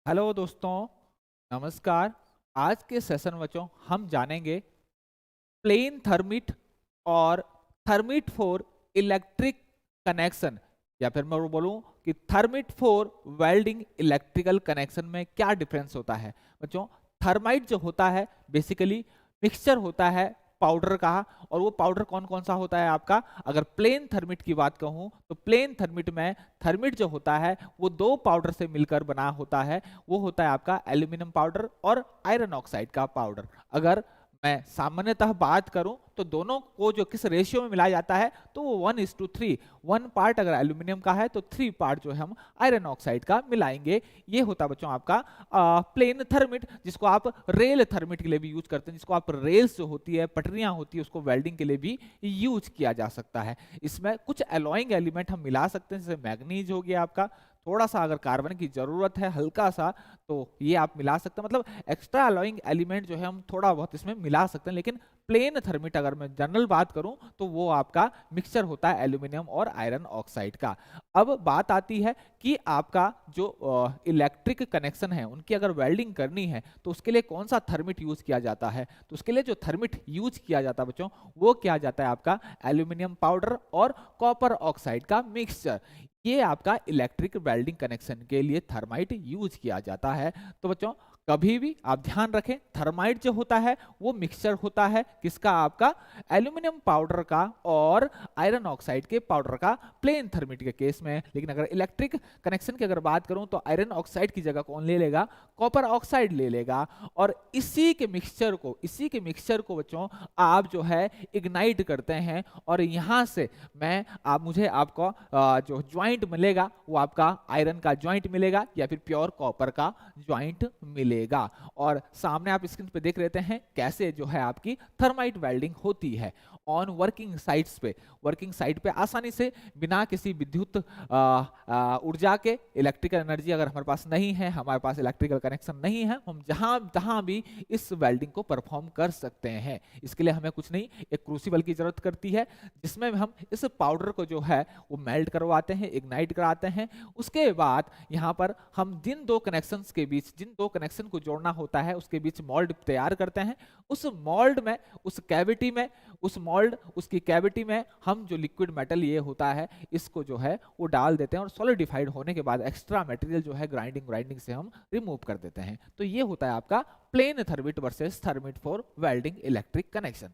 Hello दोस्तों, नमस्कार। आज के सेशन बच्चों हम जानेंगे प्लेन थर्मिट और थर्मिट फॉर इलेक्ट्रिक कनेक्शन, या फिर मैं बोलूं कि thermite for welding electrical connection में क्या डिफरेंस होता है। बच्चों, थर्माइट जो होता है बेसिकली मिक्सचर होता है पाउडर का। और वो पाउडर कौन कौन सा होता है आपका, अगर प्लेन थर्मिट की बात कहूं तो प्लेन थर्मिट में थर्मिट जो होता है वो दो पाउडर से मिलकर बना होता है। वो होता है आपका एल्यूमिनियम पाउडर और आयरन ऑक्साइड का पाउडर। अगर मैं सामान्यतः बात करूं तो दोनों को जो किस रेशियो में मिलाया जाता है तो वो 1:3, 1 पार्ट अगर एल्यूमिनियम का है तो 3 पार्ट जो है हम आयरन ऑक्साइड का मिलाएंगे। ये होता है बच्चों आपका प्लेन थर्मिट, जिसको आप रेल थर्मिट के लिए भी यूज करते हैं, जिसको आप रेल्स जो होती है, पटरियां होती है, उसको वेल्डिंग के लिए भी यूज किया जा सकता है। इसमें कुछ एलॉइंग एलिमेंट हम मिला सकते हैं, जैसे मैग्नीज हो गया आपका, थोड़ा सा अगर कार्बन की जरूरत है हल्का सा तो ये आप मिला सकते हैं। मतलब एक्स्ट्रा अलाउइंग एलिमेंट जो है हम थोड़ा बहुत इसमें मिला सकते हैं, लेकिन प्लेन थर्मिट अगर मैं जनरल बात करूं तो वो आपका मिक्सचर होता है एल्यूमिनियम और आयरन ऑक्साइड का। अब बात आती है कि आपका जो इलेक्ट्रिक कनेक्शन है उनकी अगर वेल्डिंग करनी है तो उसके लिए कौन सा थर्मिट यूज किया जाता है। तो उसके लिए जो थर्मिट यूज किया जाता है बच्चों वो क्या जाता है आपका एल्यूमिनियम पाउडर और कॉपर ऑक्साइड का मिक्सचर। ये आपका इलेक्ट्रिक वेल्डिंग कनेक्शन के लिए थर्माइट यूज किया जाता है। तो बच्चों कभी भी आप ध्यान रखें, थर्माइट जो होता है वो मिक्सचर होता है किसका, आपका एल्यूमिनियम पाउडर का और आयरन ऑक्साइड के पाउडर का, प्लेन थर्मिट के केस में। लेकिन अगर इलेक्ट्रिक कनेक्शन की अगर बात करूं तो आयरन ऑक्साइड की जगह कौन ले लेगा, कॉपर ऑक्साइड ले लेगा। और इसी के मिक्सचर को बच्चों आप जो है इग्नाइट करते हैं और यहां से मुझे आपको जो ज्वाइंट मिलेगा वो आपका आयरन का ज्वाइंट मिलेगा या फिर प्योर कॉपर का ज्वाइंट मिलेगा। और सामने आप स्क्रीन पे देख लेते हैं कैसे जो है आपकी थर्माइट वेल्डिंग होती है ऑन वर्किंग साइट पे आसानी से बिना किसी विद्युत ऊर्जा के, इलेक्ट्रिकल एनर्जी अगर हमारे पास नहीं है, हमारे पास इलेक्ट्रिकल कनेक्शन नहीं है, हम जहां जहां भी इस वेल्डिंग को परफॉर्म कर सकते हैं। इसके लिए हमें कुछ नहीं, एक क्रूसिबल की जरूरत करती है जिसमें हम इस पाउडर को जो है वो मेल्ट करवाते हैं, इग्नाइट कराते हैं। उसके बाद यहाँ पर हम जिन दो कनेक्शन को जोड़ना होता है उसके बीच मोल्ड तैयार करते हैं। उस मोल्ड में, उसकी कैविटी में हम जो लिक्विड मेटल ये होता है इसको जो है वो डाल देते हैं और सॉलिडिफाइड होने के बाद एक्स्ट्रा मटेरियल जो है ग्राइंडिंग से हम रिमूव कर देते हैं। तो ये होता है आपका plain thermite versus thermite for welding electric connection.